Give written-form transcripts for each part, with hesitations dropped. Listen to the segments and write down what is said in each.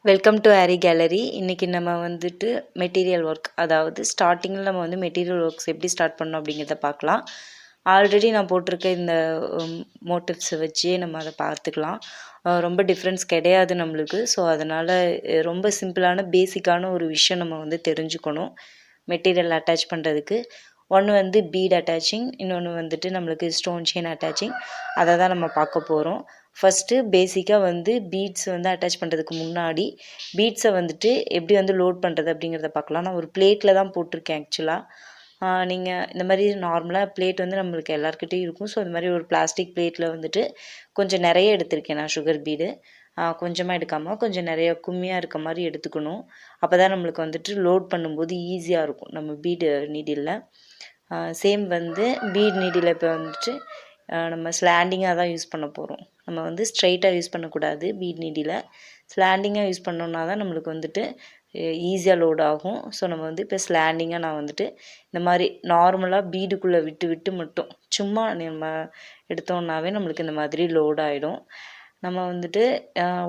Welcome to aari gallery. இன்றைக்கி நம்ம வந்துட்டு மெட்டீரியல் ஒர்க், அதாவது ஸ்டார்டிங்கில் நம்ம வந்து மெட்டீரியல் ஒர்க்ஸ் எப்படி ஸ்டார்ட் பண்ணோம் அப்படிங்கிறத பார்க்கலாம். ஆல்ரெடி நான் போட்டிருக்க இந்த மோட்டிவ்ஸை வச்சே நம்ம அதை பார்த்துக்கலாம். ரொம்ப டிஃப்ரென்ஸ் கிடையாது நம்மளுக்கு. ஸோ அதனால் ரொம்ப சிம்பிளான பேசிக்கான ஒரு விஷயம் நம்ம வந்து தெரிஞ்சுக்கணும் மெட்டீரியல் அட்டாச் பண்ணுறதுக்கு. ஒன்று வந்து பீட் அட்டாச்சிங், இன்னொன்று வந்துட்டு நம்மளுக்கு ஸ்டோன் செயின் அட்டாச்சிங். அதை தான் நம்ம பார்க்க போகிறோம். ஃபஸ்ட்டு பேசிக்காக வந்து பீட்ஸ் வந்து அட்டாச் பண்ணுறதுக்கு முன்னாடி பீட்ஸை வந்துட்டு எப்படி வந்து லோட் பண்ணுறது அப்படிங்கிறத பார்க்கலாம். நான் ஒரு பிளேட்டில் தான் போட்டிருக்கேன் ஆக்சுவலாக. நீங்கள் இந்த மாதிரி நார்மலாக பிளேட் வந்து நம்மளுக்கு எல்லாருக்கிட்டையும் இருக்கும். ஸோ இந்த மாதிரி ஒரு பிளாஸ்டிக் பிளேட்டில் வந்துட்டு கொஞ்சம் நிறைய எடுத்திருக்கேன் நான் சுகர் பீடு. கொஞ்சமாக எடுக்காமல் கொஞ்சம் நிறைய கும்மியாக இருக்க மாதிரி எடுத்துக்கணும். அப்போ தான் நம்மளுக்கு வந்துட்டு லோட் பண்ணும்போது ஈஸியாக இருக்கும் நம்ம பீடு நீடில். சேம் வந்து பீட் நீடில் இப்போ வந்துட்டு நம்ம ஸ்லாண்டிங்காக தான் யூஸ் பண்ண போகிறோம். நம்ம வந்து ஸ்ட்ரைட்டாக யூஸ் பண்ணக்கூடாது. பீட் நீடில் ஸ்லாண்டிங்காக யூஸ் பண்ணோன்னா தான் நம்மளுக்கு வந்துட்டு ஈஸியாக லோட் ஆகும். ஸோ நம்ம வந்து இப்போ ஸ்லாண்டிங்காக நான் வந்துட்டு இந்த மாதிரி நார்மலாக பீடுக்குள்ளே விட்டு விட்டு மட்டும் சும்மா நம்ம எடுத்தோம்னாவே நம்மளுக்கு இந்த மாதிரி லோட் ஆகிடும். நம்ம வந்துட்டு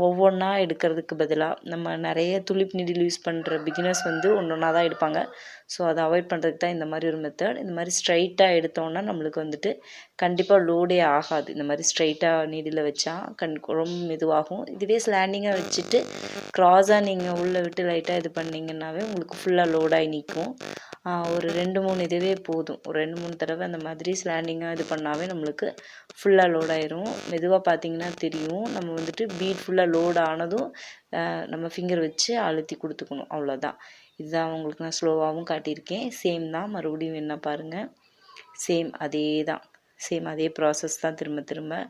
ஒவ்வொன்றா எடுக்கிறதுக்கு பதிலாக நம்ம நிறைய துளிப் நீடில் யூஸ் பண்ணுற பிகினர்ஸ் வந்து ஒன்றா தான் எடுப்பாங்க. ஸோ அதை அவாய்ட் பண்ணுறதுக்கு தான் இந்த மாதிரி ஒரு மெத்தட். இந்த மாதிரி ஸ்ட்ரைட்டாக எடுத்தோன்னா நம்மளுக்கு வந்துட்டு கண்டிப்பாக லோடே ஆகாது. இந்த மாதிரி ஸ்ட்ரைட்டாக நீடில் வச்சா ரொம்ப மெதுவாகும். இதுவே ஸ்லாண்டிங்காக வச்சுட்டு க்ராஸாக நீங்கள் உள்ளே விட்டு லைட்டாக இது பண்ணிங்கன்னாவே உங்களுக்கு ஃபுல்லாக லோடாகி நிற்கும். ஒரு 2-3 இதுவே போதும். ஒரு 2-3 தடவை அந்த மாதிரி ஸ்லாண்டிங்காக இது பண்ணாவே நம்மளுக்கு ஃபுல்லாக லோட் ஆயிரும். மெதுவாக பார்த்தீங்கன்னா தெரியும். நம்ம வந்துட்டு பீட் ஃபுல்லாக லோட் ஆனதும் நம்ம ஃபிங்கர் வச்சு அழுத்தி கொடுத்துக்கணும், அவ்வளோதான். இதுதான் உங்களுக்கு நான் ஸ்லோவாகவும் காட்டியிருக்கேன். சேம் தான், மறுபடியும் என்ன பாருங்கள். சேம் அதே ப்ராசஸ் தான். திரும்ப திரும்ப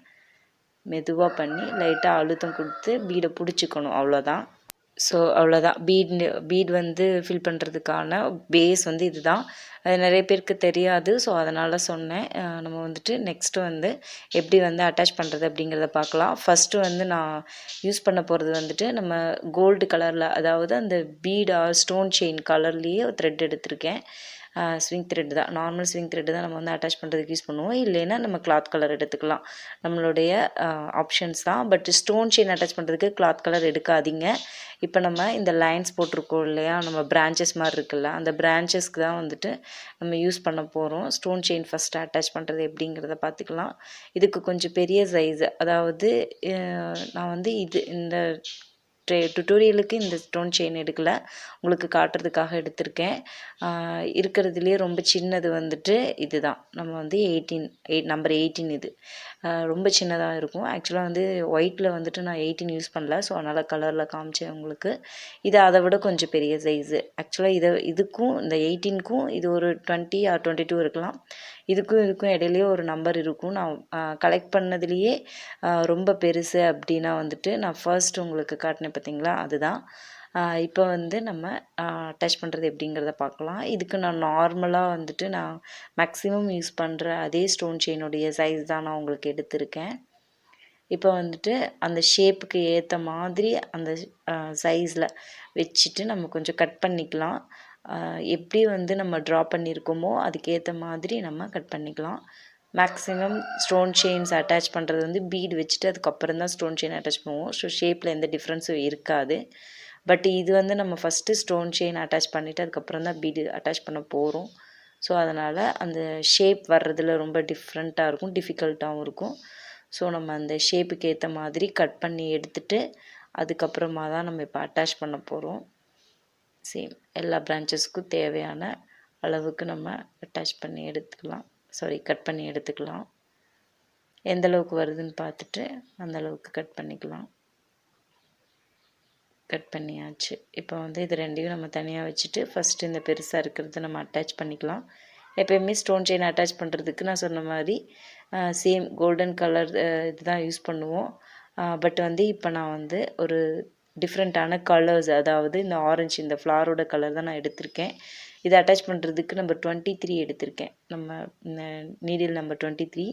மெதுவாக பண்ணி லைட்டாக அழுத்தம் கொடுத்து பீடை பிடிச்சிக்கணும், அவ்வளோதான். ஸோ அவ்வளோதான். பீட் வந்து ஃபில் பண்ணுறதுக்கான பேஸ் வந்து இதுதான். அது நிறைய பேருக்கு தெரியாது. ஸோ அதனால் சொன்னேன். நம்ம வந்துட்டு நெக்ஸ்ட்டு வந்து எப்படி வந்து அட்டாச் பண்ணுறது அப்படிங்கிறத பார்க்கலாம். ஃபஸ்ட்டு வந்து நான் யூஸ் பண்ண போகிறது வந்துட்டு நம்ம கோல்டு கலரில், அதாவது அந்த பீட் ஸ்டோன் செயின் கலர்லேயே த்ரெட் எடுத்திருக்கேன். ஸ்விங் த்ரெட் தான், நார்மல் ஸ்விங் த்ரெட்டு தான் நம்ம வந்து அட்டாச் பண்ணுறதுக்கு யூஸ் பண்ணுவோம். இல்லைன்னா நம்ம கிளாத் கலர் எடுத்துக்கலாம், நம்மளுடைய ஆப்ஷன்ஸ் தான். பட் ஸ்டோன் செயின் அட்டாச் பண்ணுறதுக்கு கிளாத் கலர் எடுக்காதீங்க. இப்போ நம்ம இந்த லைன்ஸ் போட்டிருக்கோம் இல்லையா, நம்ம பிரான்ச்சஸ் மாதிரி இருக்குல்ல, அந்த பிரான்ச்சஸ்க்கு தான் வந்துட்டு நம்ம யூஸ் பண்ண போகிறோம். ஸ்டோன் செயின் ஃபஸ்ட்டு அட்டாச் பண்ணுறது எப்படிங்கிறத பார்த்துக்கலாம். இதுக்கு கொஞ்சம் பெரிய சைஸு, அதாவது நான் வந்து இந்த டுட்டோரியலுக்கு இந்த ஸ்டோன் செயின் எடுக்கலை, உங்களுக்கு காட்டுறதுக்காக எடுத்திருக்கேன். இருக்கிறதுலே ரொம்ப சின்னது வந்துட்டு இதுதான். நம்ம வந்து நம்பர் 18 இது ரொம்ப சின்னதாக இருக்கும். ஆக்சுவலாக வந்து ஒயிட்டில் வந்துட்டு நான் 18 யூஸ் பண்ணல. ஸோ அதனால் கலரில் காமிச்சேன் உங்களுக்கு. இது அதை விட கொஞ்சம் பெரிய சைஸு. ஆக்சுவலாக இதுக்கும் இந்த 18க்கும் இது ஒரு 20 ஆர் 22 இருக்கலாம். இதுக்கும் இடையிலேயே ஒரு நம்பர் இருக்கும். நான் கலெக்ட் பண்ணதுலேயே ரொம்ப பெருசு அப்படின்னா வந்துட்டு நான் ஃபர்ஸ்ட் உங்களுக்கு காட்டினேன் பார்த்தீங்களா, அதுதான். இப்போ வந்து நம்ம அட்டாச் பண்ணுறது எப்படிங்கிறத பார்க்கலாம். இதுக்கு நான் நார்மலாக வந்துட்டு நான் மேக்ஸிமம் யூஸ் பண்ணுற அதே ஸ்டோன் செயினுடைய சைஸ் தான் நான் உங்களுக்கு எடுத்திருக்கேன். இப்போ வந்துட்டு அந்த ஷேப்புக்கு ஏற்ற மாதிரி அந்த சைஸில் வச்சுட்டு நம்ம கொஞ்சம் கட் பண்ணிக்கலாம். எப்படி வந்து நம்ம ட்ரா பண்ணியிருக்கோமோ அதுக்கேற்ற மாதிரி நம்ம கட் பண்ணிக்கலாம். மேக்ஸிமம் ஸ்டோன் செயின்ஸ் அட்டாச் பண்ணுறது வந்து பீட் வச்சுட்டு அதுக்கப்புறம் தான் ஸ்டோன் செயின் அட்டாச் பண்ணுவோம். ஸோ ஷேப்பில் எந்த டிஃப்ரென்ஸும் இருக்காது. பட் இது வந்து நம்ம ஃபஸ்ட்டு ஸ்டோன் செயின் அட்டாச் பண்ணிவிட்டு அதுக்கப்புறம் தான் பீடு அட்டாச் பண்ண போகிறோம். ஸோ அதனால் அந்த ஷேப் வர்றதில் ரொம்ப டிஃப்ரெண்ட்டாக இருக்கும், டிஃபிகல்ட்டாகவும் இருக்கும். ஸோ நம்ம அந்த ஷேப்புக்கு ஏற்ற மாதிரி கட் பண்ணி எடுத்துகிட்டு அதுக்கப்புறமா தான் நம்ம இப்போ அட்டாச் பண்ண போகிறோம். சேம் எல்லா பிரான்ச்சஸ்க்கும் தேவையான அளவுக்கு நம்ம அட்டாச் பண்ணி எடுத்துக்கலாம், கட் பண்ணி எடுத்துக்கலாம். எந்த அளவுக்கு வருதுன்னு பார்த்துட்டு அந்த அளவுக்கு கட் பண்ணிக்கலாம். கட் பண்ணியாச்சு. இப்போ வந்து இது ரெண்டையும் நம்ம தனியாக வச்சுட்டு ஃபஸ்ட்டு இந்த பெருசாக இருக்கிறத நம்ம அட்டாச் பண்ணிக்கலாம். எப்போயுமே ஸ்டோன் செயின் அட்டாச் பண்ணுறதுக்கு நான் சொன்ன மாதிரி சேம் கோல்டன் கலர் இதுதான் யூஸ் பண்ணுவோம். பட் வந்து இப்போ நான் வந்து ஒரு டிஃப்ரெண்ட்டான கலர்ஸ், அதாவது இந்த ஆரஞ்சு, இந்த ஃப்ளாரோட கலர் தான் நான் எடுத்திருக்கேன். இதை அட்டாச் பண்ணுறதுக்கு நம்பர் 23 எடுத்திருக்கேன். நம்ம நீடில் நம்பர் 23.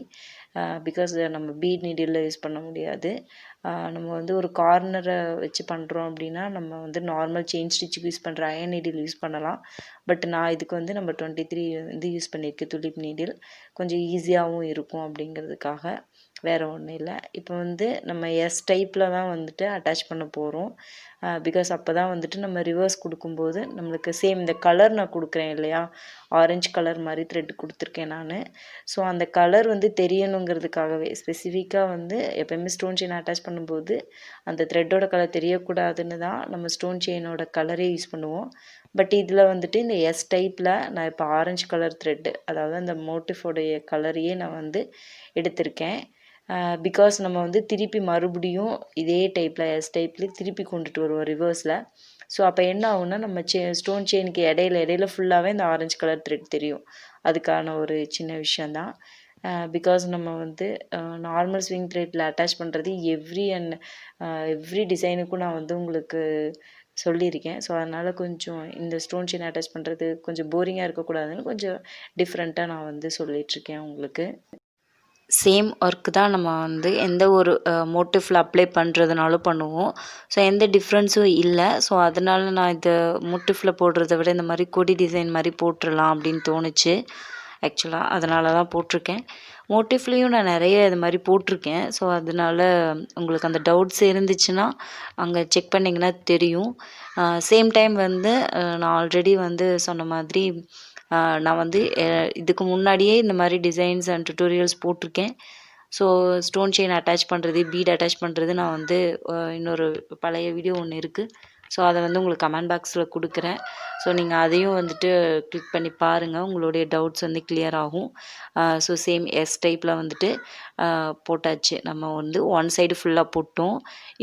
பிகாஸ் நம்ம பீட் நீடில் யூஸ் பண்ண முடியாது. நம்ம வந்து ஒரு கார்னரை வச்சு பண்ணுறோம் அப்படின்னா நம்ம வந்து நார்மல் செயின் ஸ்டிச்சுக்கு யூஸ் பண்ணுற அயன் நீடில் யூஸ் பண்ணலாம். பட் நான் இதுக்கு வந்து நம்பர் 23 வந்து யூஸ் பண்ணியிருக்கேன், துலிப் நீடில். கொஞ்சம் ஈஸியாகவும் இருக்கும் அப்படிங்கிறதுக்காக. வேறு ஒன்றும் இல்லை. இப்போ வந்து நம்ம எஸ் டைப்பில் தான் வந்துட்டு அட்டாச் பண்ண போகிறோம். பிகாஸ் அப்போ தான் வந்துட்டு நம்ம ரிவர்ஸ் கொடுக்கும்போது நம்மளுக்கு சேம் இந்த கலர் நான் கொடுக்குறேன் இல்லையா, ஆரஞ்சு கலர் மாதிரி த்ரெட் கொடுத்துருக்கேன் நான். ஸோ அந்த கலர் வந்து தெரியணுங்கிறதுக்காகவே ஸ்பெசிஃபிக்காக வந்து எப்போயுமே ஸ்டோன் செயின் அட்டாச் பண்ணும்போது அந்த த்ரெட்டோட கலர் தெரியக்கூடாதுன்னு தான் நம்ம ஸ்டோன் செயினோட கலரே யூஸ் பண்ணுவோம். பட் இதில் வந்துட்டு இந்த எஸ் டைப்பில் நான் இப்போ ஆரஞ்சு கலர் த்ரெட்டு, அதாவது அந்த மோட்டிஃபோடைய கலரையே நான் வந்து எடுத்திருக்கேன். பிகாஸ் நம்ம வந்து திருப்பி மறுபடியும் இதே டைப்பில் எஸ் டைப்லேயே திருப்பி கொண்டுட்டு வருவோம் ரிவர்ஸில். ஸோ அப்போ என்ன ஆகும்னா நம்ம ஸ்டோன் செயினுக்கு இடையில ஃபுல்லாகவே இந்த ஆரஞ்சு கலர் த்ரெட் தெரியும். அதுக்கான ஒரு சின்ன விஷயந்தான். பிகாஸ் நம்ம வந்து நார்மல் ஸ்விங் த்ரெட்டில் அட்டாச் பண்ணுறது எவ்ரி டிசைனுக்கும் நான் வந்து உங்களுக்கு சொல்லியிருக்கேன். ஸோ அதனால் கொஞ்சம் இந்த ஸ்டோன் செயின் அட்டாச் பண்ணுறது கொஞ்சம் போரிங்காக இருக்கக்கூடாதுன்னு கொஞ்சம் டிஃப்ரெண்ட்டாக நான் வந்து சொல்லிகிட்ருக்கேன் உங்களுக்கு. சேம் ஒர்க் தான் நம்ம வந்து எந்த ஒரு மோட்டிஃபில் அப்ளை பண்ணுறதுனாலும் பண்ணுவோம். ஸோ எந்த டிஃப்ரென்ஸும் இல்லை. ஸோ அதனால் நான் இதை மோட்டிஃபில் போடுறத விட இந்த மாதிரி கொடி டிசைன் மாதிரி போட்டுடலாம் அப்படின்னு தோணுச்சு ஆக்சுவலாக. அதனால தான் போட்டிருக்கேன். மோட்டிஃப்லேயும் நான் நிறைய இது மாதிரி போட்டிருக்கேன். ஸோ அதனால உங்களுக்கு அந்த டவுட்ஸ் இருந்துச்சுன்னா அங்கே செக் பண்ணிங்கன்னா தெரியும். சேம் டைம் வந்து நான் ஆல்ரெடி வந்து சொன்ன மாதிரி நான் வந்து இதுக்கு முன்னாடியே இந்த மாதிரி டிசைன்ஸ் அண்ட் டுட்டோரியல்ஸ் போட்டிருக்கேன். ஸோ ஸ்டோன் செயின் அட்டாச் பண்ணுறது, பீட் அட்டாச் பண்ணுறது நான் வந்து இன்னொரு பழைய வீடியோ ஒன்று இருக்குது. ஸோ அதை வந்து உங்களுக்கு கமெண்ட் பாக்ஸில் கொடுக்குறேன். ஸோ நீங்கள் அதையும் வந்துட்டு கிளிக் பண்ணி பாருங்கள், உங்களுடைய டவுட்ஸ் வந்து கிளியர் ஆகும். ஸோ சேம் எஸ் டைப்பில் வந்துட்டு போட்டாச்சு. நம்ம வந்து ஒன் சைடு ஃபுல்லாக போட்டோம்,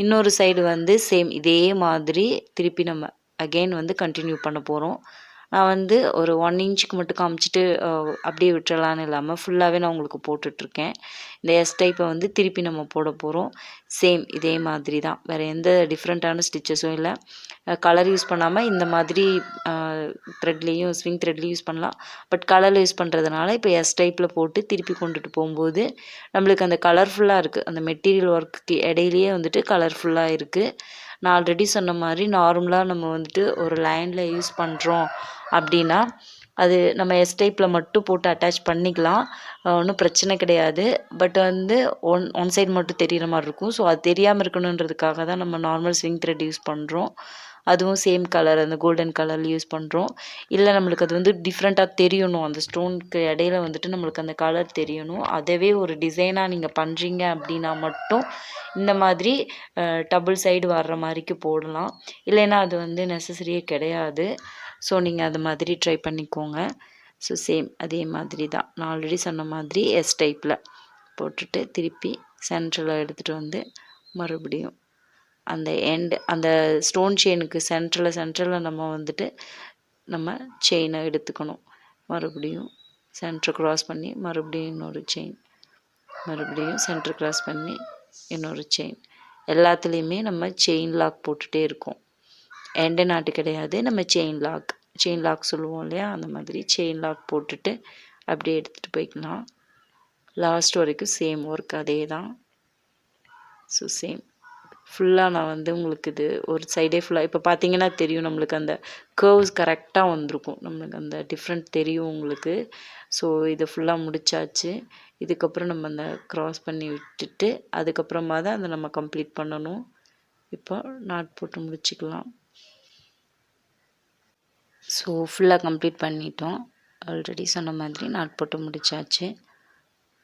இன்னொரு சைடு வந்து சேம் இதே மாதிரி திருப்பி நம்ம அகெயின் வந்து கண்டினியூ பண்ண போகிறோம். நான் வந்து ஒரு 1 இன்ச்சுக்கு மட்டும் காமிச்சிட்டு அப்படியே விட்டுறலான்னு இல்லாமல் ஃபுல்லாகவே நான் உங்களுக்கு போட்டுட்ருக்கேன். இந்த எஸ் டைப்பை வந்து திருப்பி நம்ம போட போகிறோம். சேம் இதே மாதிரி தான், வேறு எந்த டிஃப்ரெண்ட்டான ஸ்டிச்சஸும் இல்லை. கலர் யூஸ் பண்ணாமல் இந்த மாதிரி த்ரெட்லேயும் ஸ்விங் த்ரெட்லேயும் யூஸ் பண்ணலாம். பட் கலரில் யூஸ் பண்ணுறதுனால இப்போ எஸ் டைப்பில் போட்டு திருப்பி கொண்டுட்டு போகும்போது நம்மளுக்கு அந்த கலர்ஃபுல்லாக இருக்குது. அந்த மெட்டீரியல் ஒர்க்குக்கு இடையிலேயே வந்துட்டு கலர்ஃபுல்லாக இருக்குது. நான் ஆல்ரெடி சொன்ன மாதிரி நார்மலாக நம்ம வந்துட்டு ஒரு லைனில் யூஸ் பண்ணுறோம் அப்படின்னா அது நம்ம எஸ் டைப்பில் மட்டும் போட்டு அட்டாச் பண்ணிக்கலாம், ஒன்றும் பிரச்சனை கிடையாது. பட் வந்து ஒன் சைடு மட்டும் தெரிகிற மாதிரி இருக்கும். ஸோ அது தெரியாமல் இருக்கணுன்றதுக்காக தான் நம்ம நார்மல் ஸ்விங் த்ரெட் யூஸ் பண்ணுறோம். அதுவும் சேம் கலர் அந்த கோல்டன் கலரில் யூஸ் பண்ணுறோம். இல்லை நம்மளுக்கு அது வந்து டிஃப்ரெண்ட்டாக தெரியணும், அந்த ஸ்டோனுக்கு இடையில வந்துட்டு நம்மளுக்கு அந்த கலர் தெரியணும், அதவே ஒரு டிசைனாக நீங்கள் பண்ணுறீங்க அப்படின்னா மட்டும் இந்த மாதிரி டபுள் சைடு வர்ற மாதிரிக்கு போடலாம். இல்லைன்னா அது வந்து நெசசரியே கிடையாது. ஸோ நீங்கள் அது மாதிரி ட்ரை பண்ணிக்கோங்க. ஸோ சேம் அதே மாதிரி தான் நான் ஆல்ரெடி சொன்ன மாதிரி எஸ் டைப்பில் போட்டுட்டு திருப்பி சென்ட்ரலில் எடுத்துகிட்டு வந்து மறுபடியும் அந்த அந்த ஸ்டோன் செயினுக்கு சென்ட்ரலில் நம்ம வந்துட்டு நம்ம செயினை எடுத்துக்கணும். மறுபடியும் சென்டர் க்ராஸ் பண்ணி மறுபடியும் இன்னொரு செயின், மறுபடியும் சென்டர் க்ராஸ் பண்ணி இன்னொரு செயின். எல்லாத்துலேயுமே நம்ம செயின் லாக் போட்டுகிட்டே இருக்கோம். எண்டு நாட்டு கிடையாது, நம்ம செயின் லாக் சொல்லுவோம் இல்லையா, அந்த மாதிரி செயின் லாக் போட்டுட்டு அப்படியே எடுத்துகிட்டு போய்க்கலாம். லாஸ்ட் வரைக்கும் சேம் ஒர்க் அதே தான். ஸோ சேம் ஃபுல்லாக நான் வந்து உங்களுக்கு இது ஒரு சைடே ஃபுல்லாக இப்போ பார்த்தீங்கன்னா தெரியும், நம்மளுக்கு அந்த கர்வ்ஸ் கரெக்டாக வந்திருக்கும், நம்மளுக்கு அந்த டிஃப்ரெண்ட் தெரியும் உங்களுக்கு. ஸோ இதை ஃபுல்லாக முடிச்சாச்சு. இதுக்கப்புறம் நம்ம அந்த க்ராஸ் பண்ணி விட்டுட்டு அதுக்கப்புறமா தான் அதை நம்ம கம்ப்ளீட் பண்ணணும். இப்போ நாட் போட்டு முடிச்சுக்கலாம். ஸோ ஃபுல்லாக கம்ப்ளீட் பண்ணிட்டோம். ஆல்ரெடி சொன்ன மாதிரி நாட் போட்டு முடிச்சாச்சு.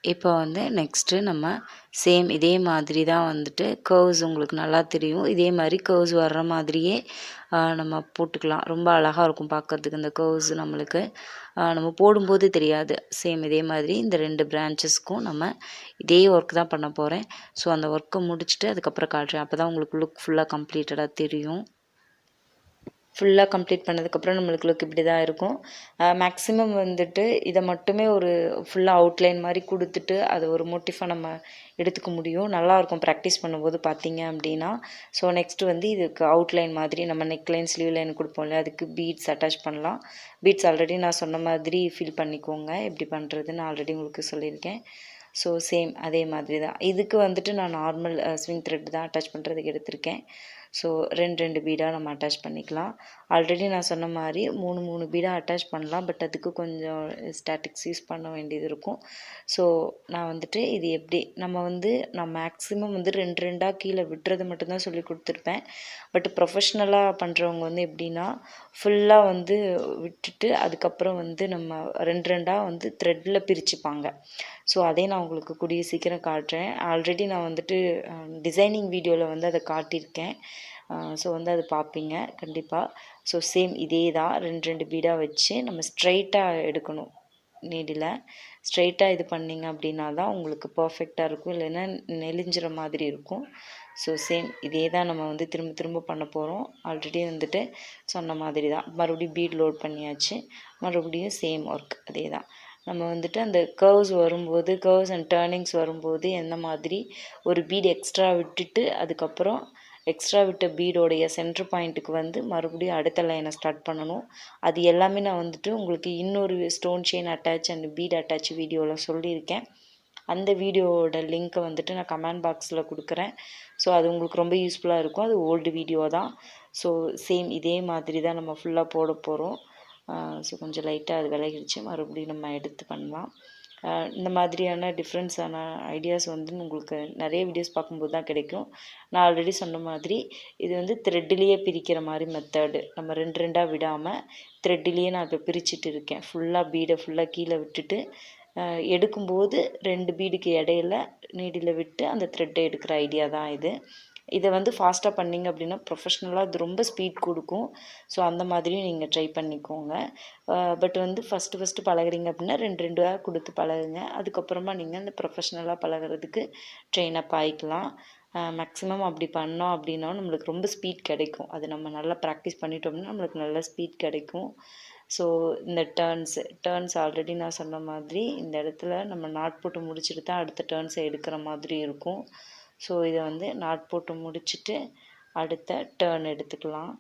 இப்போ வந்து நெக்ஸ்ட்டு நம்ம சேம் இதே மாதிரி தான் வந்துட்டு கர்வ்ஸ் உங்களுக்கு நல்லா தெரியும், இதே மாதிரி கர்வ்ஸ் வர்ற மாதிரியே நம்ம போட்டுக்கலாம். ரொம்ப அழகாக இருக்கும் பார்க்குறதுக்கு இந்த கர்வ்ஸ், நம்மளுக்கு நம்ம போடும்போது தெரியாது. சேம் இதே மாதிரி இந்த 2 பிரான்ச்சஸ்க்கும் நம்ம இதே ஒர்க் தான் பண்ண போகிறேன். ஸோ அந்த ஒர்க்கை முடிச்சுட்டு அதுக்கப்புறம் காட்டுறேன், அப்போ தான் உங்களுக்கு லுக் ஃபுல்லாக கம்ப்ளீட்டடாக தெரியும். ஃபுல்லாக கம்ப்ளீட் பண்ணதுக்கப்புறம் நம்மளுக்கு லுக் இப்படி தான் இருக்கும். மேக்ஸிமம் வந்துட்டு இதை மட்டுமே ஒரு ஃபுல்லாக அவுட்லைன் மாதிரி கொடுத்துட்டு அது ஒரு மோட்டிஃபாக நம்ம எடுத்துக்க முடியும். நல்லாயிருக்கும் ப்ராக்டிஸ் பண்ணும்போது பார்த்தீங்க அப்படின்னா. ஸோ நெக்ஸ்ட்டு வந்து இதுக்கு அவுட்லைன் மாதிரி நம்ம நெக்லைன் ஸ்லீவ் லைன் கொடுப்போம் இல்லையா, அதுக்கு பீட்ஸ் அட்டாச் பண்ணலாம். பீட்ஸ் ஆல்ரெடி நான் சொன்ன மாதிரி ஃபில் பண்ணிக்கோங்க, எப்படி பண்ணுறதுன்னு ஆல்ரெடி உங்களுக்கு சொல்லியிருக்கேன். ஸோ சேம் அதே மாதிரி தான் இதுக்கு வந்துட்டு நான் நார்மல் ஸ்விங் த்ரெட் தான் அட்டாச் பண்ணுறதுக்கு எடுத்திருக்கேன். ஸோ 2 பீடாக நம்ம அட்டாச் பண்ணிக்கலாம். ஆல்ரெடி நான் சொன்ன மாதிரி 3 பீடாக அட்டாச் பண்ணலாம், பட் அதுக்கு கொஞ்சம் ஸ்டாட்டிக்ஸ் யூஸ் பண்ண வேண்டியது இருக்கும். ஸோ நான் வந்துட்டு இது எப்படி நான் மேக்ஸிமம் வந்து 2 கீழே விட்டுறது மட்டும்தான் சொல்லி கொடுத்துருப்பேன். பட் ப்ரொஃபஷ்னலாக பண்ணுறவங்க வந்து எப்படின்னா ஃபுல்லாக வந்து விட்டுட்டு அதுக்கப்புறம் வந்து நம்ம 2 வந்து த்ரெட்டில் பிரிச்சுப்பாங்க. ஸோ அதே நான் உங்களுக்கு கூடிய சீக்கிரம் காட்டுறேன். ஆல்ரெடி நான் வந்துட்டு டிசைனிங் வீடியோவில் வந்து அதை காட்டியிருக்கேன். ஸோ வந்து அது பார்ப்பீங்க கண்டிப்பாக. ஸோ சேம் இதே தான் 2 பீடாக வச்சு நம்ம ஸ்ட்ரைட்டாக எடுக்கணும். நீடில் ஸ்ட்ரைட்டாக இது பண்ணிங்க அப்படின்னா தான் உங்களுக்கு பர்ஃபெக்டாக இருக்கும், இல்லைன்னா நெளிஞ்சிற மாதிரி இருக்கும். ஸோ சேம் இதே தான் நம்ம வந்து திரும்ப திரும்ப பண்ண போகிறோம். ஆல்ரெடி வந்துட்டு சொன்ன மாதிரி தான் மறுபடியும் பீட் லோட் பண்ணியாச்சு. மறுபடியும் சேம் ஒர்க் அதே தான். நம்ம வந்துட்டு அந்த கர்வ்ஸ் அண்ட் டேர்னிங்ஸ் வரும்போது எந்த மாதிரி ஒரு பீட் எக்ஸ்ட்ரா விட்டுட்டு அதுக்கப்புறம் எக்ஸ்ட்ரா விட்ட பீடோடைய சென்டர் பாயிண்ட்டுக்கு வந்து மறுபடியும் அடுத்த லைனை ஸ்டார்ட் பண்ணணும். அது எல்லாமே நான் வந்துட்டு உங்களுக்கு இன்னொரு stone chain attach and bead attach வீடியோவில் சொல்லியிருக்கேன். அந்த வீடியோவோட லிங்க்கை வந்துட்டு நான் கமெண்ட் பாக்ஸில் கொடுக்குறேன். ஸோ அது உங்களுக்கு ரொம்ப யூஸ்ஃபுல்லாக இருக்கும். அது ஓல்டு வீடியோ தான். ஸோ சேம் இதே மாதிரி தான் நம்ம ஃபுல்லாக போட போகிறோம். ஸோ கொஞ்சம் லைட்டாக அது விலகிடுச்சு, மறுபடியும் நம்ம எடுத்து பண்ணலாம். இந்த மாதிரியான டிஃப்ரெண்ட்ஸான ஐடியாஸ் வந்து உங்களுக்கு நிறைய வீடியோஸ் பார்க்கும்போது தான் கிடைக்கும். நான் ஆல்ரெடி சொன்ன மாதிரி இது வந்து த்ரெட்டிலேயே பிரிக்கிற மாதிரி மெத்தடு. நம்ம 2 விடாமல் த்ரெட்டிலேயே நான் இப்போ பிரிச்சுட்டு இருக்கேன். பீடை ஃபுல்லாக கீழே விட்டுட்டு எடுக்கும்போது 2 பீடுக்கு இடையில நீடில் விட்டு அந்த த்ரெட்டை எடுக்கிற ஐடியா தான் இது. இதை வந்து ஃபாஸ்ட்டாக பண்ணிங்க அப்படின்னா ப்ரொஃபஷ்னலாக அது ரொம்ப ஸ்பீட் கொடுக்கும். ஸோ அந்த மாதிரியும் நீங்கள் ட்ரை பண்ணிக்கோங்க. பட் வந்து ஃபஸ்ட்டு பழகுறீங்க அப்படின்னா 2 கொடுத்து பழகுங்க. அதுக்கப்புறமா நீங்கள் அந்த ப்ரொஃபஷ்னலாக பழகிறதுக்கு ட்ரெயின் அப் ஆகிக்கலாம். மேக்ஸிமம் அப்படி பண்ணோம் அப்படின்னா நம்மளுக்கு ரொம்ப ஸ்பீட் கிடைக்கும். அது நம்ம நல்லா ப்ராக்டிஸ் பண்ணிட்டோம்னா நம்மளுக்கு நல்ல ஸ்பீட் கிடைக்கும். ஸோ இந்த டேர்ன்ஸ் ஆல்ரெடி நான் சொன்ன மாதிரி இந்த இடத்துல நம்ம நாட் போட்டு முடிச்சுட்டு தான் அடுத்த டேர்ன்ஸை எடுக்கிற மாதிரி இருக்கும். ஸோ இதை வந்து நாட் போட்டு முடிச்சுட்டு அடுத்த டேர்ன் எடுத்துக்கலாம்.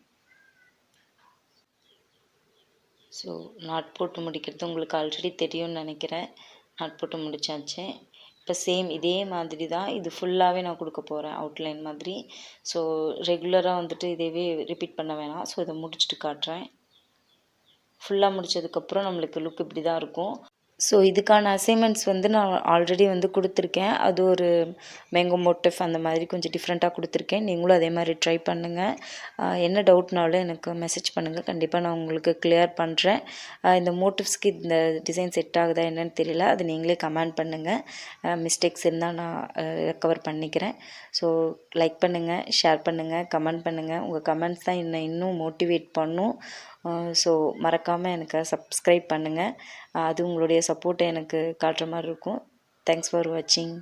ஸோ நாட் போட்டு முடிக்கிறது உங்களுக்கு ஆல்ரெடி தெரியும்னு நினைக்கிறேன். நாட் போட்டு முடித்தாச்சு. இப்போ சேம் இதே மாதிரி தான் இது ஃபுல்லாகவே நான் கொடுக்க போகிறேன் அவுட்லைன் மாதிரி. ஸோ ரெகுலராக வந்துட்டு இதேவே ரிப்பீட் பண்ண வேணாம். ஸோ இதை முடிச்சுட்டு காட்டுறேன். ஃபுல்லாக முடித்ததுக்கப்புறம் நம்மளுக்கு லுக் இப்படி தான் இருக்கும். ஸோ இதுக்கான அசைன்மெண்ட்ஸ் வந்து நான் ஆல்ரெடி வந்து கொடுத்துருக்கேன். அது ஒரு மேங்கோ மோட்டிஃப் அந்த மாதிரி கொஞ்சம் டிஃப்ரெண்ட்டாக கொடுத்துருக்கேன். நீங்களும் அதே மாதிரி ட்ரை பண்ணுங்கள். என்ன டவுட்னாலும் எனக்கு மெசேஜ் பண்ணுங்கள். கண்டிப்பாக நான் உங்களுக்கு கிளியர் பண்ணுறேன். இந்த மோட்டிவ்ஸ்க்கு இந்த டிசைன் செட் ஆகுதா என்னன்னு தெரியல, அது நீங்களே கமெண்ட் பண்ணுங்கள். மிஸ்டேக்ஸ் இருந்தால் நான் ரெக்கவர் பண்ணிக்கிறேன். ஸோ லைக் பண்ணுங்கள், ஷேர் பண்ணுங்கள், கமெண்ட் பண்ணுங்கள். உங்கள் கமெண்ட்ஸ் தான் என்னை இன்னும் மோட்டிவேட் பண்ணும். ஸோ மறக்காமல் எனக்கு சப்ஸ்கிரைப் பண்ணுங்கள். அது உங்களுடைய சப்போர்ட்டை எனக்கு காட்டுற மாதிரி இருக்கும். தேங்க்ஸ் ஃபார் வாட்சிங்.